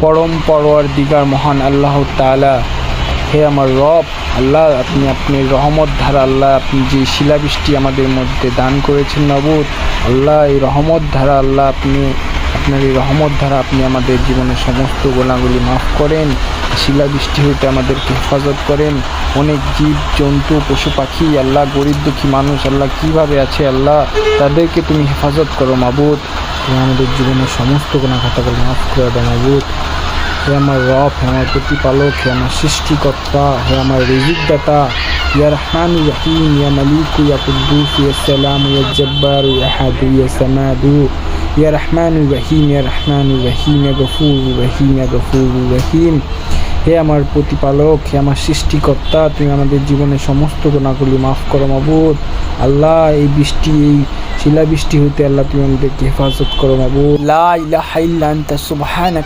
পরম পরওয়ারদিগার মহান আল্লাহ তাআলা, হে আমার রব আল্লাহ, আপনি আপনার রহমত ধারা আল্লাহ, আপনি যে শিলাবৃষ্টি আমাদের মধ্যে দান করেছেন মাবুদ আল্লাহ, এই রহমত ধারা আল্লাহ, আপনার এই রহমত ধারা আপনি আমাদের জীবনের সমস্ত গোনাগুলি মাফ করেন, শিলাবৃষ্টি হইতে আমাদেরকে হেফাজত করেন। অনেক জীব জন্তু পশু পাখি আল্লাহ, গরিব দুঃখী মানুষ আল্লাহ কীভাবে আছে আল্লাহ, তাদেরকে তুমি হেফাজত করো মাবুদ। তুমি আমাদের জীবনের সমস্ত গুনাহ খাতাগুলো মাফ করে দাও মাবুদ। হে আমার রব, হে আমার প্রতিপালক, হে আমার সৃষ্টিকর্তা, হে আমার রিজিকদাতা, ইয়া রহমান রহিম, ইয়া মালিক, ইয়া কুদ্দুস, ইয়া সালাম, ইয়া জব্বার, ইয়া আহাদ, ইয়া সামাদু, ইয়া রহমান রহিম, ইয়া রহমান রহিম, ইয়া গফুর রহিম, ইয়া গফুর রহিম। হে আমার প্রতিপালক, হে আমার সৃষ্টিকর্তা, তুমি আমাদের জীবনের সমস্ত গুনাহগুলি মাফ করো মাবুদ আল্লাহ। এই শিলাবৃষ্টি হইতে আল্লাহ তুমি আমাদেরকে হেফাজত করো মাবুদ। লা ইলাহা ইল্লা আনতা সুবহানাকা